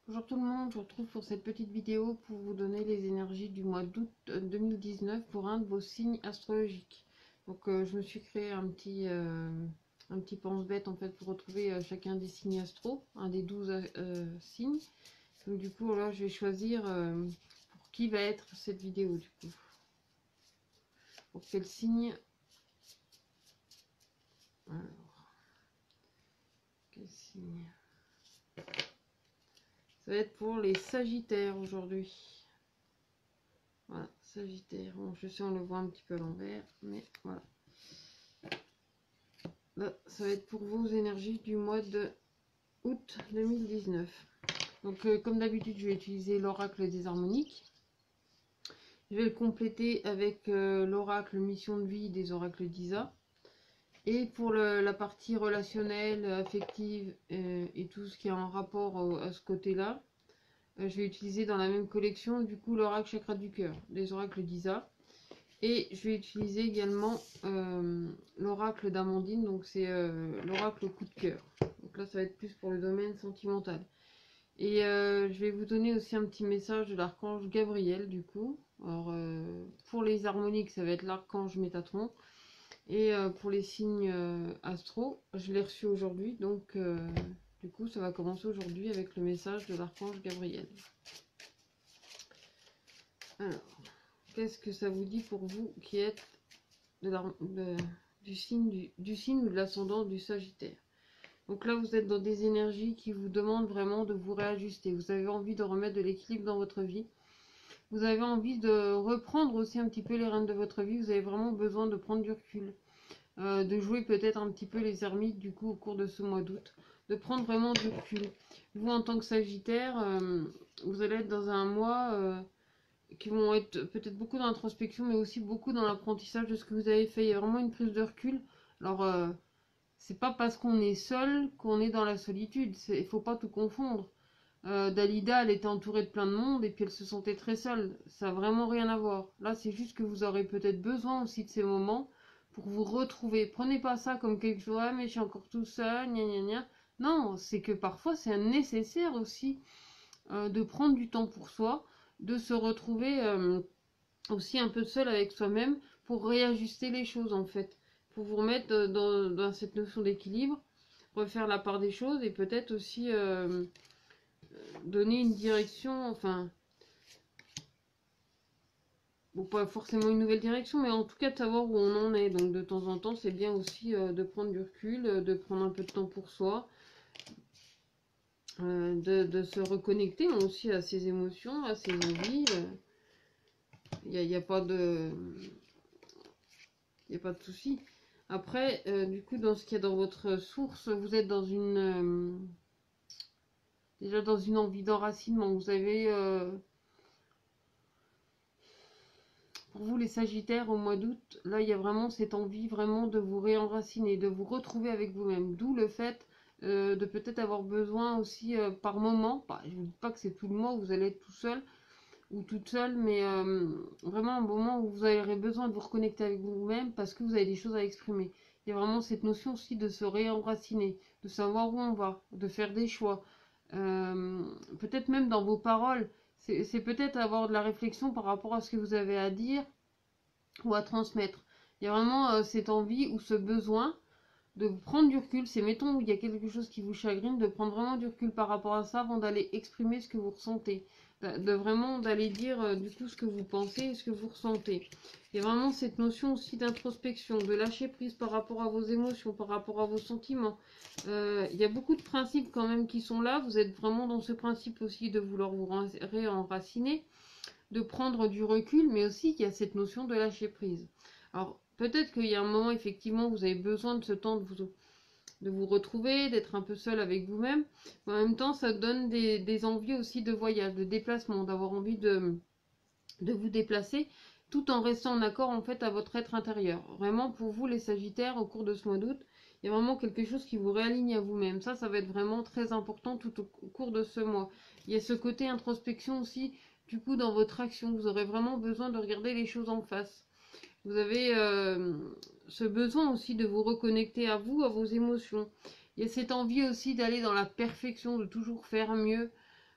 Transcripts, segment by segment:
Bonjour tout le monde, je vous retrouve pour cette petite vidéo pour vous donner les énergies du mois d'août 2019 pour un de vos signes astrologiques. Donc je me suis créé un petit pense-bête en fait pour retrouver chacun des signes astro, un des 12 signes. Donc du coup là je vais choisir pour qui va être cette vidéo du coup. Pour quel signe? Alors, quel signe? Ça va être pour les Sagittaires aujourd'hui. Voilà, Sagittaire. Bon, je sais, on le voit un petit peu à l'envers, mais voilà. Là, ça va être pour vos énergies du mois de août 2019. Donc, comme d'habitude, je vais utiliser l'oracle des harmoniques. Je vais le compléter avec l'oracle mission de vie des oracles d'Isa. Et pour la partie relationnelle, affective et tout ce qui est en rapport à ce côté-là, je vais utiliser dans la même collection du coup l'oracle chakra du cœur, des oracles d'Isa. Et je vais utiliser également l'oracle d'Amandine, donc c'est l'oracle coup de cœur. Donc là ça va être plus pour le domaine sentimental. Et je vais vous donner aussi un petit message de l'archange Gabriel du coup. Alors pour les harmoniques ça va être l'archange Métatron. Et pour les signes astro, je l'ai reçu aujourd'hui, donc du coup ça va commencer aujourd'hui avec le message de l'archange Gabriel. Alors, qu'est-ce que ça vous dit pour vous qui êtes du signe ou de l'ascendant du Sagittaire? Donc là, vous êtes dans des énergies qui vous demandent vraiment de vous réajuster. Vous avez envie de remettre de l'équilibre dans votre vie. Vous avez envie de reprendre aussi un petit peu les rênes de votre vie. Vous avez vraiment besoin de prendre du recul. De jouer peut-être un petit peu les ermites du coup au cours de ce mois d'août. De prendre vraiment du recul. Vous, en tant que Sagittaire, vous allez être dans un mois qui vont être peut-être beaucoup dans l'introspection, mais aussi beaucoup dans l'apprentissage de ce que vous avez fait. Il y a vraiment une prise de recul. Alors, c'est pas parce qu'on est seul qu'on est dans la solitude. Il faut pas tout confondre. Dalida, elle était entourée de plein de monde et puis elle se sentait très seule. Ça n'a vraiment rien à voir. Là, c'est juste que vous aurez peut-être besoin aussi de ces moments pour vous retrouver. Prenez pas ça comme quelque chose, ah, mais je suis encore tout seul, gna gna gna. Non, c'est que parfois c'est nécessaire aussi de prendre du temps pour soi, de se retrouver aussi un peu seul avec soi-même pour réajuster les choses en fait, pour vous remettre dans cette notion d'équilibre, refaire la part des choses et peut-être aussi donner une direction, enfin, bon, pas forcément une nouvelle direction, mais en tout cas de savoir où on en est. Donc de temps en temps, c'est bien aussi de prendre du recul, de prendre un peu de temps pour soi, de se reconnecter aussi à ses émotions, à ses envies. Il n'y a pas de... Il n'y a pas de souci. Après, du coup, dans ce qu'il y a dans votre source, vous êtes dans une... déjà dans une envie d'enracinement. Vous avez... pour vous, les Sagittaires, au mois d'août, là, il y a vraiment cette envie vraiment de vous réenraciner, de vous retrouver avec vous-même. D'où le fait de peut-être avoir besoin aussi par moment, je ne vous dis pas que c'est tout le mois où vous allez être tout seul ou toute seule, mais vraiment un moment où vous aurez besoin de vous reconnecter avec vous-même parce que vous avez des choses à exprimer. Il y a vraiment cette notion aussi de se réenraciner, de savoir où on va, de faire des choix. Peut-être même dans vos paroles, c'est peut-être avoir de la réflexion par rapport à ce que vous avez à dire ou à transmettre. Il y a vraiment cette envie ou ce besoin de prendre du recul. C'est mettons où il y a quelque chose qui vous chagrine, de prendre vraiment du recul par rapport à ça avant d'aller exprimer ce que vous ressentez. De vraiment d'aller dire du coup ce que vous pensez et ce que vous ressentez. Il y a vraiment cette notion aussi d'introspection, de lâcher prise par rapport à vos émotions, par rapport à vos sentiments. Il y a beaucoup de principes quand même qui sont là. Vous êtes vraiment dans ce principe aussi de vouloir vous réenraciner, de prendre du recul, mais aussi il y a cette notion de lâcher prise. Alors peut-être qu'il y a un moment effectivement vous avez besoin de ce temps de vous retrouver, d'être un peu seul avec vous-même, mais en même temps ça donne des envies aussi de voyage, de déplacement, d'avoir envie de vous déplacer tout en restant en accord en fait à votre être intérieur. Vraiment pour vous les Sagittaires au cours de ce mois d'août, il y a vraiment quelque chose qui vous réaligne à vous-même. Ça va être vraiment très important tout au cours de ce mois. Il y a ce côté introspection aussi, du coup dans votre action, vous aurez vraiment besoin de regarder les choses en face. Vous avez ce besoin aussi de vous reconnecter à vous, à vos émotions. Il y a cette envie aussi d'aller dans la perfection, de toujours faire mieux,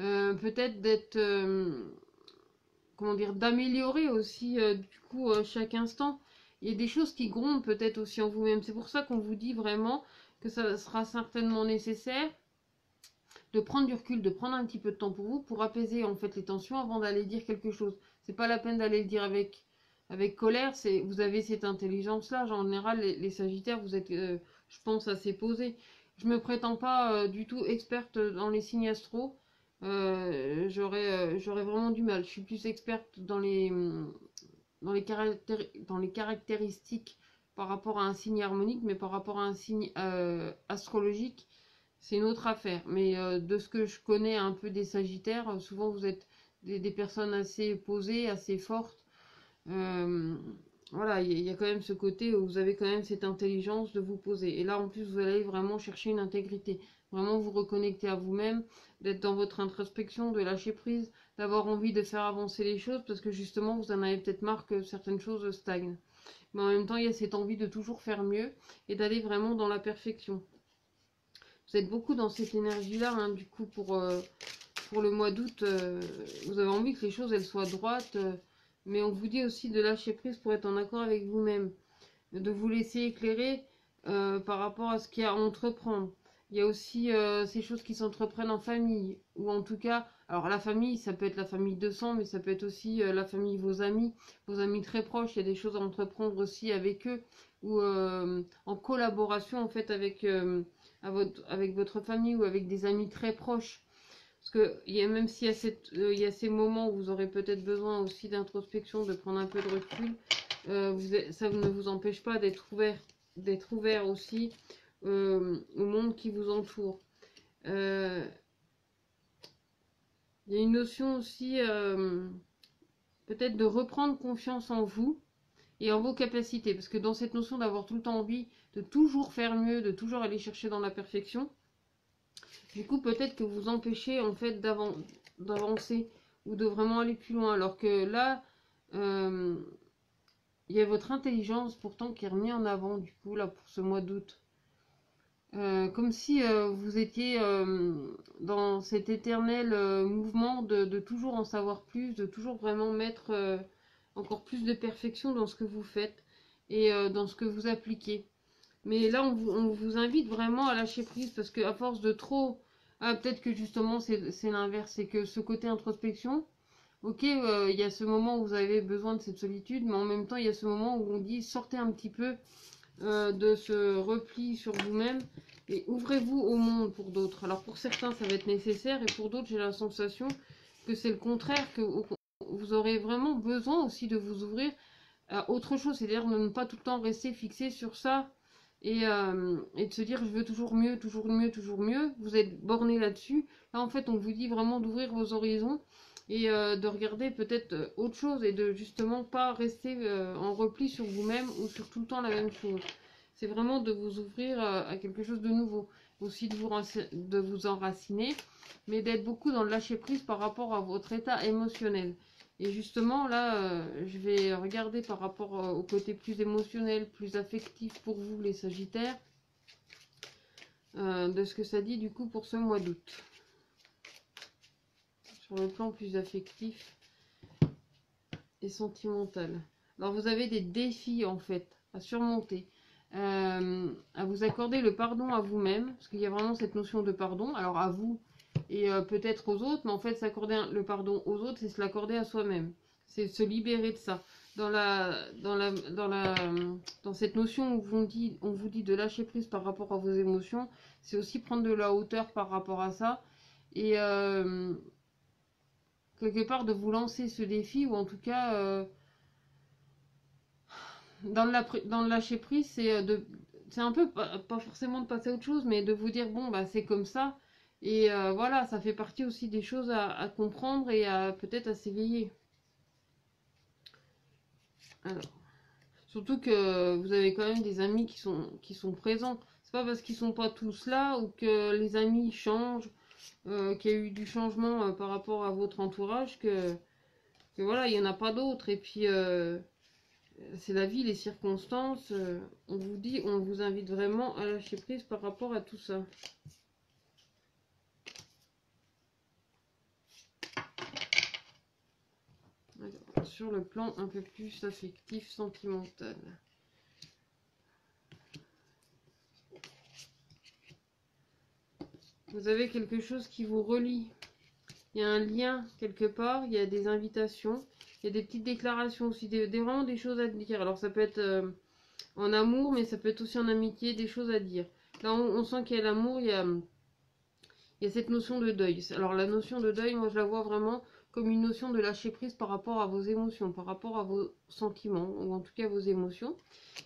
peut-être d'être, comment dire, d'améliorer aussi, du coup, chaque instant. Il y a des choses qui grondent peut-être aussi en vous-même. C'est pour ça qu'on vous dit vraiment que ça sera certainement nécessaire de prendre du recul, de prendre un petit peu de temps pour vous, pour apaiser en fait les tensions avant d'aller dire quelque chose. C'est pas la peine d'aller le dire avec colère, vous avez cette intelligence-là. En général, les Sagittaires, vous êtes, je pense, assez posés. Je me prétends pas du tout experte dans les signes astro. J'aurais vraiment du mal. Je suis plus experte dans les caractéristiques par rapport à un signe harmonique, mais par rapport à un signe astrologique, c'est une autre affaire. Mais de ce que je connais un peu des Sagittaires, souvent vous êtes des personnes assez posées, assez fortes. Euh, voilà, il y a quand même ce côté où vous avez quand même cette intelligence de vous poser. Et là, en plus, vous allez vraiment chercher une intégrité. Vraiment vous reconnecter à vous-même, d'être dans votre introspection, de lâcher prise, d'avoir envie de faire avancer les choses, parce que justement, vous en avez peut-être marre que certaines choses stagnent. Mais en même temps, il y a cette envie de toujours faire mieux et d'aller vraiment dans la perfection. Vous êtes beaucoup dans cette énergie-là, hein, du coup, pour le mois d'août. Vous avez envie que les choses, elles soient droites. Mais on vous dit aussi de lâcher prise pour être en accord avec vous-même. De vous laisser éclairer par rapport à ce qu'il y a à entreprendre. Il y a aussi ces choses qui s'entreprennent en famille. Ou en tout cas, alors la famille, ça peut être la famille de sang, mais ça peut être aussi la famille, vos amis très proches. Il y a des choses à entreprendre aussi avec eux. Ou en collaboration en fait avec votre famille ou avec des amis très proches. Parce que même s'il y a il y a ces moments où vous aurez peut-être besoin aussi d'introspection, de prendre un peu de recul, ça ne vous empêche pas d'être ouvert aussi au monde qui vous entoure. Il y a une notion aussi peut-être de reprendre confiance en vous et en vos capacités. Parce que dans cette notion d'avoir tout le temps envie de toujours faire mieux, de toujours aller chercher dans la perfection, du coup peut-être que vous empêchez en fait d'avancer ou de vraiment aller plus loin. Alors que là, il y a votre intelligence pourtant qui est remise en avant du coup là pour ce mois d'août. Comme si vous étiez dans cet éternel mouvement de toujours en savoir plus, de toujours vraiment mettre encore plus de perfection dans ce que vous faites et dans ce que vous appliquez. Mais là, on vous invite vraiment à lâcher prise parce que à force de trop... Ah, peut-être que justement c'est l'inverse, c'est que ce côté introspection, ok, il y a ce moment où vous avez besoin de cette solitude, mais en même temps, il y a ce moment où on dit sortez un petit peu de ce repli sur vous-même et ouvrez-vous au monde pour d'autres. Alors pour certains, ça va être nécessaire et pour d'autres, j'ai la sensation que c'est le contraire, que vous aurez vraiment besoin aussi de vous ouvrir à autre chose, c'est-à-dire de ne pas tout le temps rester fixé sur ça et de se dire je veux toujours mieux, toujours mieux, toujours mieux. Vous êtes borné là-dessus. Là, en fait, on vous dit vraiment d'ouvrir vos horizons et de regarder peut-être autre chose et de justement pas rester en repli sur vous-même ou sur tout le temps la même chose. C'est vraiment de vous ouvrir à quelque chose de nouveau. Aussi de vous enraciner, mais d'être beaucoup dans le lâcher-prise par rapport à votre état émotionnel. Et justement, là, je vais regarder par rapport au côté plus émotionnel, plus affectif pour vous, les Sagittaires, de ce que ça dit du coup pour ce mois d'août. Sur le plan plus affectif et sentimental. Alors, vous avez des défis, en fait, à surmonter. À vous accorder le pardon à vous-même, parce qu'il y a vraiment cette notion de pardon, alors à vous et peut-être aux autres, mais en fait s'accorder le pardon aux autres, c'est se l'accorder à soi-même, c'est se libérer de ça. Dans cette notion où on vous dit de lâcher prise par rapport à vos émotions, c'est aussi prendre de la hauteur par rapport à ça, et quelque part de vous lancer ce défi, ou en tout cas dans le lâcher prise, c'est un peu pas forcément de passer à autre chose, mais de vous dire bon bah c'est comme ça. Et voilà, ça fait partie aussi des choses à comprendre et à peut-être à s'éveiller. Alors, surtout que vous avez quand même des amis qui sont présents. C'est pas parce qu'ils sont pas tous là ou que les amis changent, qu'il y a eu du changement par rapport à votre entourage que voilà, il y en a pas d'autres. Et puis c'est la vie, les circonstances. On vous invite vraiment à lâcher prise par rapport à tout ça. sur le plan un peu plus affectif, sentimental. Vous avez quelque chose qui vous relie. Il y a un lien quelque part, il y a des invitations, il y a des petites déclarations aussi, vraiment des choses à dire. Alors ça peut être en amour, mais ça peut être aussi en amitié, des choses à dire. Là, on sent qu'il y a l'amour, il y a cette notion de deuil. Alors la notion de deuil, moi je la vois vraiment comme une notion de lâcher prise par rapport à vos émotions, par rapport à vos sentiments, ou en tout cas vos émotions.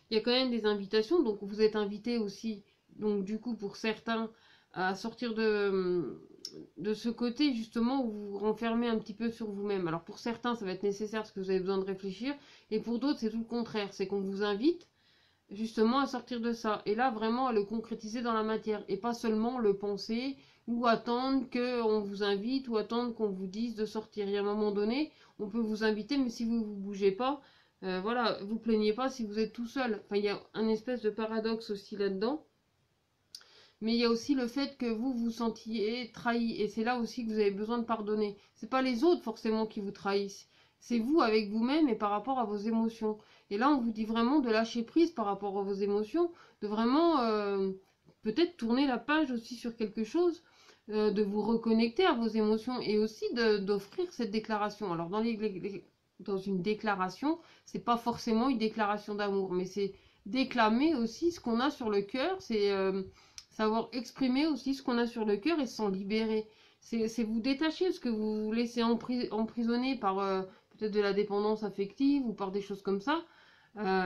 Il y a quand même des invitations, donc vous êtes invité aussi, donc du coup pour certains, à sortir de ce côté justement où vous vous renfermez un petit peu sur vous-même. Alors pour certains ça va être nécessaire parce que vous avez besoin de réfléchir, et pour d'autres c'est tout le contraire, c'est qu'on vous invite justement à sortir de ça, et là vraiment à le concrétiser dans la matière, et pas seulement le penser, ou attendre qu'on vous invite, ou attendre qu'on vous dise de sortir. Et à un moment donné, on peut vous inviter, mais si vous ne bougez pas, voilà, vous plaignez pas si vous êtes tout seul. Enfin, il y a un espèce de paradoxe aussi là-dedans. Mais il y a aussi le fait que vous vous sentiez trahi, et c'est là aussi que vous avez besoin de pardonner. C'est pas les autres forcément qui vous trahissent, c'est vous avec vous-même et par rapport à vos émotions. Et là, on vous dit vraiment de lâcher prise par rapport à vos émotions, de vraiment peut-être tourner la page aussi sur quelque chose, de vous reconnecter à vos émotions, et aussi d'offrir cette déclaration. Alors dans une déclaration, c'est pas forcément une déclaration d'amour, mais c'est déclamer aussi ce qu'on a sur le cœur, c'est savoir exprimer aussi ce qu'on a sur le cœur et s'en libérer. C'est vous détacher, parce que vous vous laissez emprisonner par peut-être de la dépendance affective ou par des choses comme ça.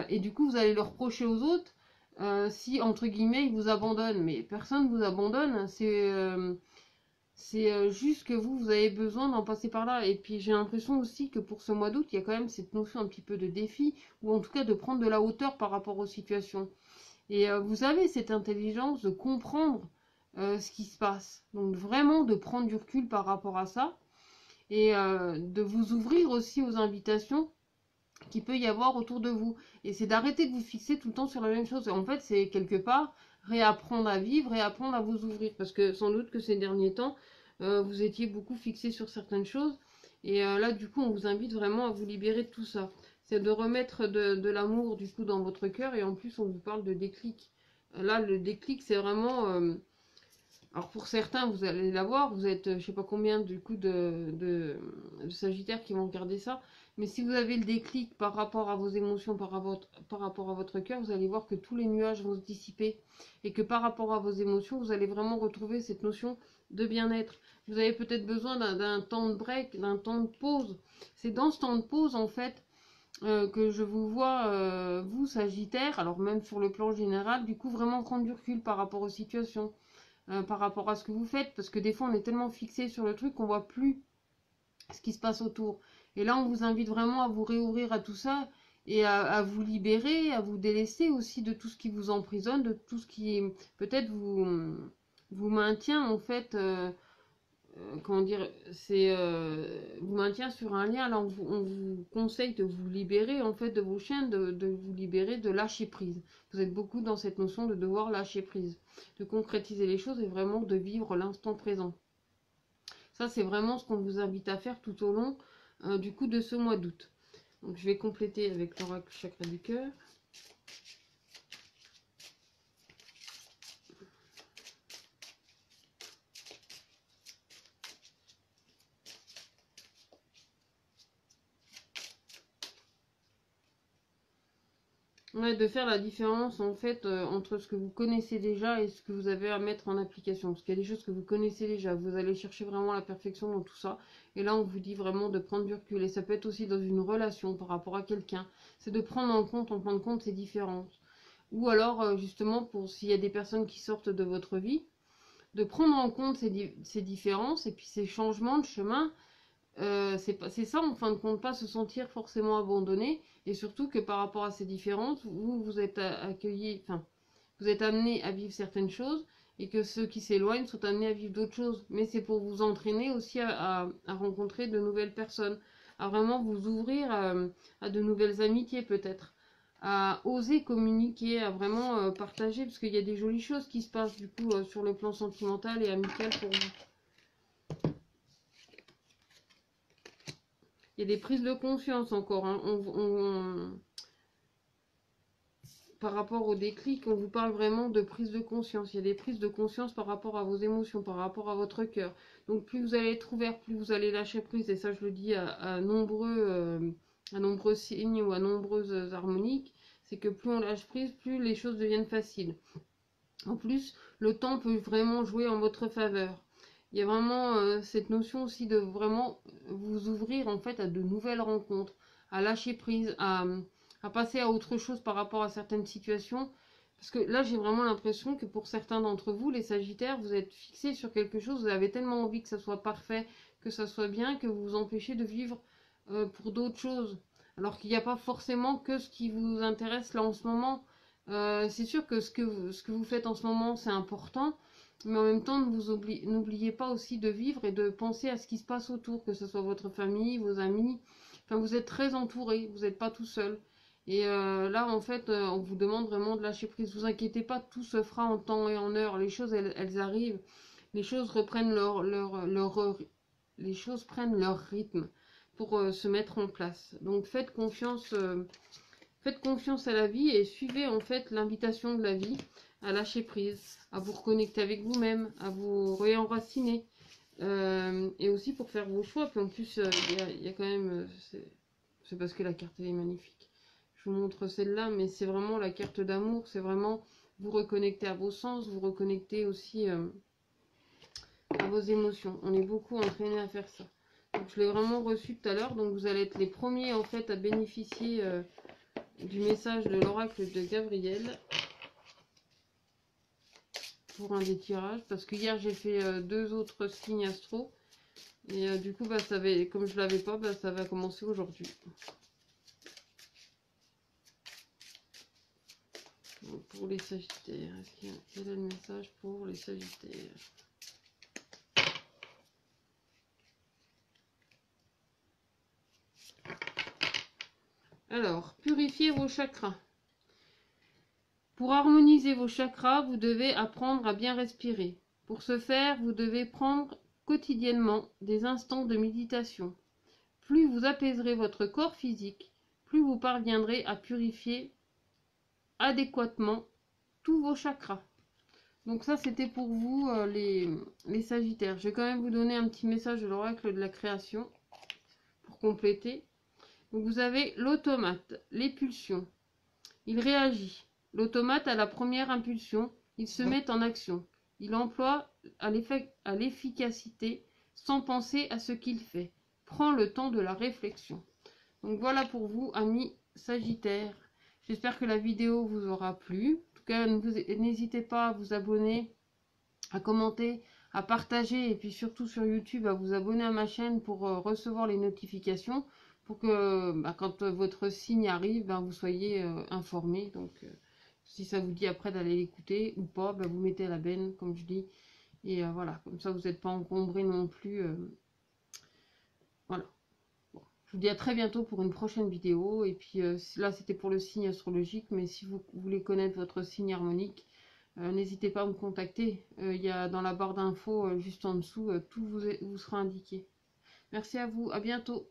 Et du coup, vous allez le reprocher aux autres si, entre guillemets, ils vous abandonnent. Mais personne ne vous abandonne. C'est juste que vous avez besoin d'en passer par là. Et puis, j'ai l'impression aussi que pour ce mois d'août, il y a quand même cette notion un petit peu de défi, ou en tout cas de prendre de la hauteur par rapport aux situations. Et vous avez cette intelligence de comprendre ce qui se passe. Donc vraiment de prendre du recul par rapport à ça. Et de vous ouvrir aussi aux invitations qu'il peut y avoir autour de vous. Et c'est d'arrêter de vous fixer tout le temps sur la même chose. En fait, c'est quelque part réapprendre à vivre, réapprendre à vous ouvrir. Parce que sans doute que ces derniers temps, vous étiez beaucoup fixé sur certaines choses. Et là, du coup, on vous invite vraiment à vous libérer de tout ça. C'est de remettre de l'amour, du coup, dans votre cœur. Et en plus, on vous parle de déclic. Là, le déclic, c'est vraiment... alors, pour certains, vous allez l'avoir. Vous êtes, je sais pas combien, du coup, de Sagittaires qui vont regarder ça. Mais si vous avez le déclic par rapport à vos émotions, par rapport à votre cœur, vous allez voir que tous les nuages vont se dissiper. Et que par rapport à vos émotions, vous allez vraiment retrouver cette notion de bien-être. Vous avez peut-être besoin d'un temps de break, d'un temps de pause. C'est dans ce temps de pause, en fait, que je vous vois, vous, Sagittaire, alors même sur le plan général, du coup, vraiment prendre du recul par rapport aux situations, par rapport à ce que vous faites. Parce que des fois, on est tellement fixé sur le truc qu'on voit plus ce qui se passe autour. Et là, on vous invite vraiment à vous réouvrir à tout ça et à vous libérer, à vous délaisser aussi de tout ce qui vous emprisonne, de tout ce qui peut-être vous maintient en fait, comment dire, c'est vous maintient sur un lien. Là, on vous conseille de vous libérer en fait de vos chaînes, de vous libérer, de lâcher prise. Vous êtes beaucoup dans cette notion de devoir lâcher prise, de concrétiser les choses et vraiment de vivre l'instant présent. Ça, c'est vraiment ce qu'on vous invite à faire tout au long du coup de ce mois d'août. Donc, je vais compléter avec l'oracle chakra du cœur. Ouais, de faire la différence en fait entre ce que vous connaissez déjà et ce que vous avez à mettre en application. Parce qu'il y a des choses que vous connaissez déjà, vous allez chercher vraiment la perfection dans tout ça. Et là, on vous dit vraiment de prendre du recul. Et ça peut être aussi dans une relation par rapport à quelqu'un. C'est de prendre en fin de compte, ces différences. Ou alors, justement, pour s'il y a des personnes qui sortent de votre vie, de prendre en compte ces différences et puis ces changements de chemin. C'est ça en fin de compte, pas se sentir forcément abandonné, et surtout que par rapport à ces différences, vous êtes accueilli, enfin, vous êtes amené à vivre certaines choses, et que ceux qui s'éloignent sont amenés à vivre d'autres choses. Mais c'est pour vous entraîner aussi à rencontrer de nouvelles personnes, à vraiment vous ouvrir à de nouvelles amitiés peut-être, à oser communiquer, à vraiment partager, parce qu'il y a des jolies choses qui se passent du coup sur le plan sentimental et amical pour vous. Il y a des prises de conscience encore, hein. Par rapport au déclic, on vous parle vraiment de prise de conscience. Il y a des prises de conscience par rapport à vos émotions, par rapport à votre cœur. Donc plus vous allez être ouvert, plus vous allez lâcher prise. Et ça, je le dis à nombreux signes ou à nombreuses harmoniques. C'est que plus on lâche prise, plus les choses deviennent faciles. En plus, le temps peut vraiment jouer en votre faveur. Il y a vraiment cette notion aussi de vraiment vous ouvrir en fait à de nouvelles rencontres, à lâcher prise, à passer à autre chose par rapport à certaines situations. Parce que là, j'ai vraiment l'impression que pour certains d'entre vous, les Sagittaires, vous êtes fixés sur quelque chose, vous avez tellement envie que ça soit parfait, que ça soit bien, que vous vous empêchez de vivre pour d'autres choses. Alors qu'il n'y a pas forcément que ce qui vous intéresse là en ce moment. C'est sûr que ce que vous faites en ce moment, c'est important, mais en même temps, n'oubliez pas aussi de vivre et de penser à ce qui se passe autour, que ce soit votre famille, vos amis. Enfin, vous êtes très entouré, vous n'êtes pas tout seul. Et là, en fait, on vous demande vraiment de lâcher prise. Ne vous inquiétez pas, tout se fera en temps et en heure. Les choses, elles arrivent. Les choses reprennent les choses prennent leur rythme pour se mettre en place. Donc, faites confiance à la vie et suivez en fait l'invitation de la vie à lâcher prise, à vous reconnecter avec vous-même, à vous réenraciner. Et aussi pour faire vos choix. Puis en plus, il y a quand même... c'est parce que la carte elle est magnifique. Je vous montre celle-là, mais c'est vraiment la carte d'amour. C'est vraiment vous reconnecter à vos sens, vous reconnecter aussi à vos émotions. On est beaucoup entraîné à faire ça. Donc je l'ai vraiment reçu tout à l'heure. Donc vous allez être les premiers en fait à bénéficier du message de l'oracle de Gabriel pour un des tirages. Parce que hier j'ai fait 2 autres signes astro. Et du coup, bah, comme je ne l'avais pas, bah, ça va commencer aujourd'hui. Pour les Sagittaires, quel est le message pour les Sagittaires? Alors, purifiez vos chakras. Pour harmoniser vos chakras, vous devez apprendre à bien respirer. Pour ce faire, vous devez prendre quotidiennement des instants de méditation. Plus vous apaiserez votre corps physique, plus vous parviendrez à purifier adéquatement tous vos chakras. Donc ça, c'était pour vous, les Sagittaires. Je vais quand même vous donner un petit message de l'oracle de la création pour compléter. Donc vous avez l'automate, les pulsions. Il réagit. L'automate a la première impulsion. Il se met en action. Il emploie à l'efficacité sans penser à ce qu'il fait. Prend le temps de la réflexion. Donc voilà pour vous, amis Sagittaires. J'espère que la vidéo vous aura plu. En tout cas, n'hésitez pas à vous abonner, à commenter, à partager et puis surtout sur YouTube à vous abonner à ma chaîne pour recevoir les notifications pour que quand votre signe arrive, vous soyez informé. Donc si ça vous dit après d'aller l'écouter ou pas, vous mettez à la benne comme je dis. Et voilà, comme ça vous n'êtes pas encombré non plus. Voilà. Je vous dis à très bientôt pour une prochaine vidéo. Et puis là, c'était pour le signe astrologique. Mais si vous voulez connaître votre signe harmonique, n'hésitez pas à me contacter. Il y a dans la barre d'infos, juste en dessous, tout vous sera indiqué. Merci à vous. À bientôt.